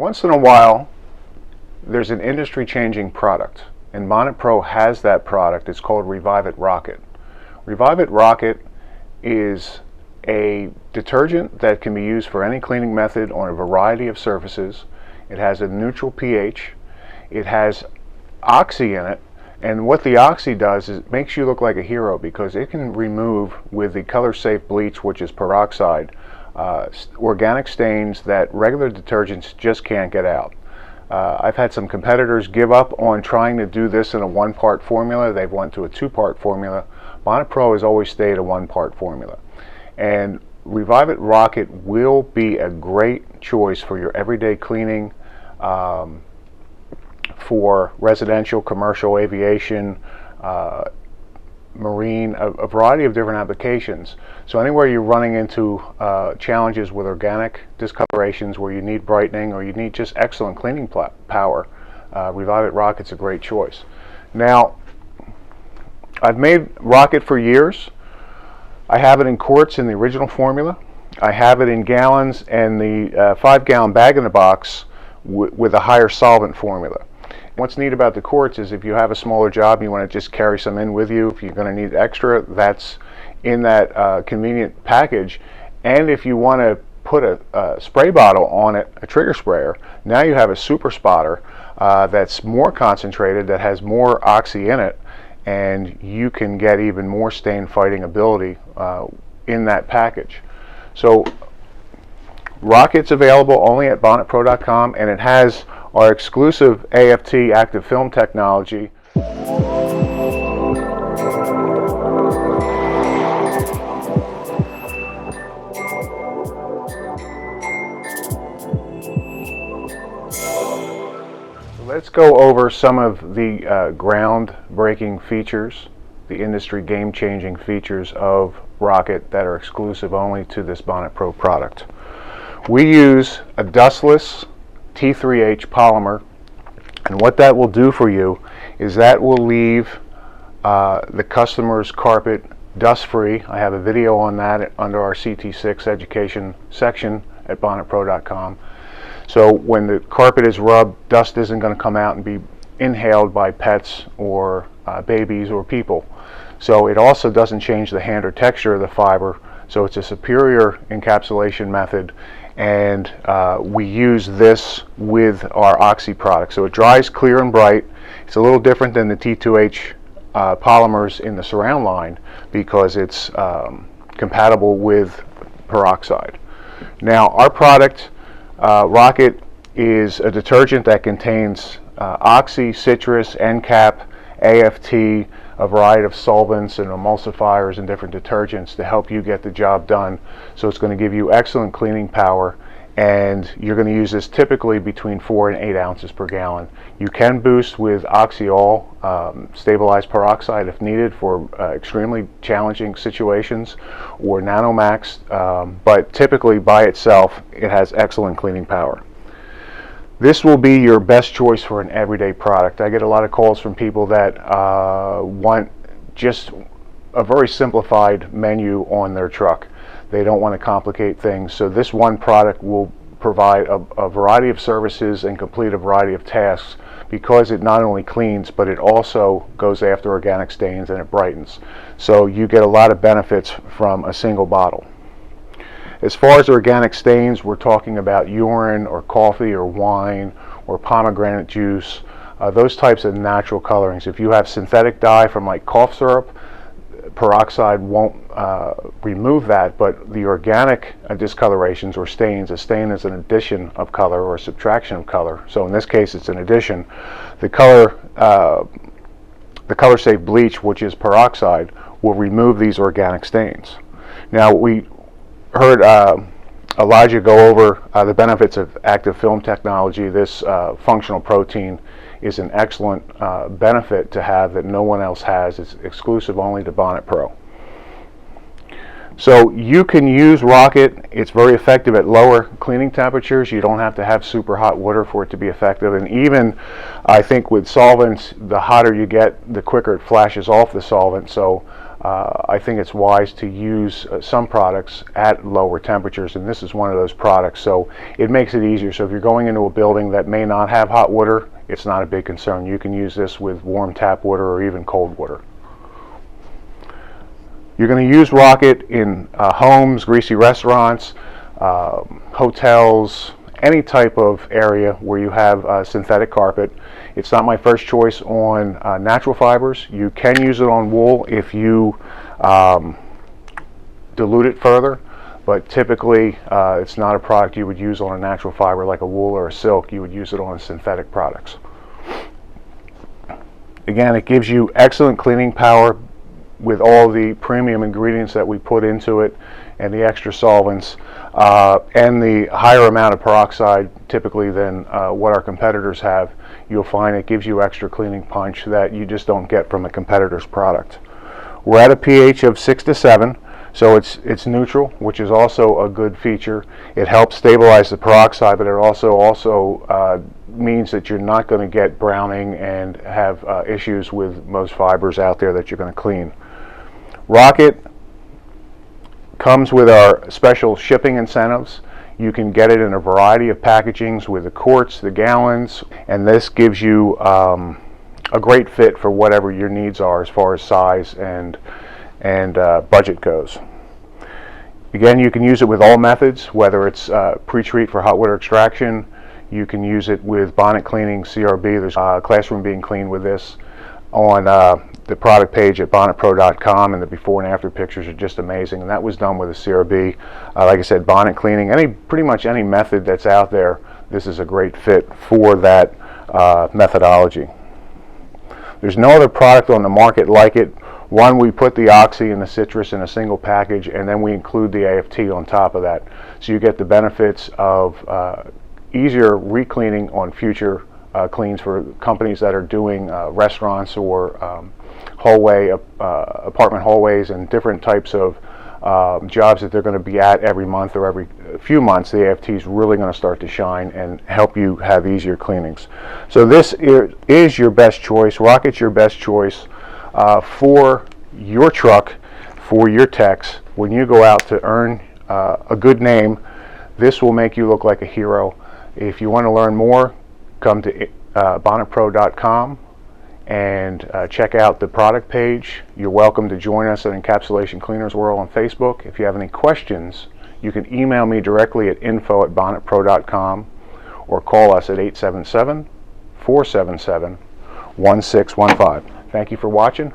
Once in a while, there's an industry-changing product, and Bonnet Pro has that product. It's called ReviveiT Rocket. ReviveiT Rocket is a detergent that can be used for any cleaning method on a variety of surfaces. It has a neutral pH. It has oxy in it, and what the oxy does is it makes you look like a hero because it can remove, with the color-safe bleach, which is peroxide, organic stains that regular detergents just can't get out. I've had some competitors give up on trying to do this in a one-part formula. They've went to a two-part formula. Bonnet Pro has always stayed a one-part formula. And ReviveiT Rocket will be a great choice for your everyday cleaning, for residential, commercial, aviation, marine, a variety of different applications. So anywhere you're running into challenges with organic discolorations where you need brightening or you need just excellent cleaning power, ReviveiT Rocket's a great choice. Now, I've made Rocket for years. I have it in quarts in the original formula. I have it in gallons and the 5-gallon bag in the box with a higher solvent formula. What's neat about the quarts is if you have a smaller job and you want to just carry some in with you, if you're going to need extra, that's in that convenient package. And if you want to put a spray bottle on it, a trigger sprayer, now you have a super spotter that's more concentrated, that has more oxy in it, and you can get even more stain fighting ability in that package. So Rocket's available only at bonnetpro.com, and it has our exclusive AFT active film technology. So let's go over some of the groundbreaking features, the industry game-changing features of Rocket that are exclusive only to this Bonnet Pro product. We use a dustless T3H polymer, and what that will do for you is that will leave the customer's carpet dust-free. I have a video on that under our CT6 education section at bonnetpro.com. So when the carpet is rubbed, dust isn't going to come out and be inhaled by pets or babies or people. So it also doesn't change the hand or texture of the fiber, so it's a superior encapsulation method. And we use this with our oxy product, so it dries clear and bright. It's a little different than the T2H polymers in the surround line because it's compatible with peroxide. Now, our product Rocket is a detergent that contains oxy, citrus, Encap, AFT, a variety of solvents and emulsifiers and different detergents to help you get the job done. So it's going to give you excellent cleaning power, and you're going to use this typically between 4 and 8 ounces per gallon. You can boost with oxyol, stabilized peroxide if needed for extremely challenging situations, or Nanomax, but typically by itself it has excellent cleaning power. This will be your best choice for an everyday product. I get a lot of calls from people that want just a very simplified menu on their truck. They don't want to complicate things, so this one product will provide a variety of services and complete a variety of tasks because it not only cleans, but it also goes after organic stains and it brightens. So you get a lot of benefits from a single bottle. As far as organic stains, we're talking about urine or coffee or wine or pomegranate juice, those types of natural colorings. If you have synthetic dye from like cough syrup, peroxide won't remove that, but the organic discolorations or stains, a stain is an addition of color or a subtraction of color. So in this case, it's an addition. The color-safe bleach, which is peroxide, will remove these organic stains. Now, we heard Elijah go over the benefits of active film technology. This functional protein is an excellent benefit to have that no one else has. It's exclusive only to Bonnet Pro. So you can use Rocket. It's very effective at lower cleaning temperatures. You don't have to have super hot water for it to be effective. And even, I think, with solvents, the hotter you get, the quicker it flashes off the solvent. So I think it's wise to use some products at lower temperatures, and this is one of those products, so it makes it easier. So if you're going into a building that may not have hot water, it's not a big concern. You can use this with warm tap water or even cold water. You're going to use Rocket in homes, greasy restaurants, hotels, any type of area where you have synthetic carpet. It's not my first choice on natural fibers. You can use it on wool if you dilute it further, but typically it's not a product you would use on a natural fiber like a wool or a silk. You would use it on synthetic products. Again, it gives you excellent cleaning power with all the premium ingredients that we put into it and the extra solvents and the higher amount of peroxide typically than what our competitors have. You'll find it gives you extra cleaning punch that you just don't get from a competitor's product. We're at a pH of 6 to 7, so it's neutral, which is also a good feature. It helps stabilize the peroxide, but it also means that you're not going to get browning and have issues with most fibers out there that you're going to clean. Rocket comes with our special shipping incentives. You can get it in a variety of packagings with the quarts, the gallons, and this gives you a great fit for whatever your needs are as far as size and budget goes. Again, you can use it with all methods, whether it's pre-treat for hot water extraction. You can use it with bonnet cleaning, CRB. There's a classroom being cleaned with this on the product page at bonnetpro.com, and the before and after pictures are just amazing, and that was done with a CRB. Like I said, bonnet cleaning, pretty much any method that's out there, this is a great fit for that methodology. There's no other product on the market like it. One, we put the oxy and the citrus in a single package, and then we include the AFT on top of that, so you get the benefits of easier re-cleaning on future cleans for companies that are doing restaurants or apartment hallways and different types of jobs that they're going to be at every month or every few months. The AFT is really going to start to shine and help you have easier cleanings. So this is your best choice. Rocket's your best choice for your truck, for your techs. When you go out to earn a good name, this will make you look like a hero. If you want to learn more, come to bonnetpro.com and check out the product page. You're welcome to join us at Encapsulation Cleaners World on Facebook. If you have any questions, you can email me directly at info@bonnetpro.com or call us at 877-477-1615. Thank you for watching.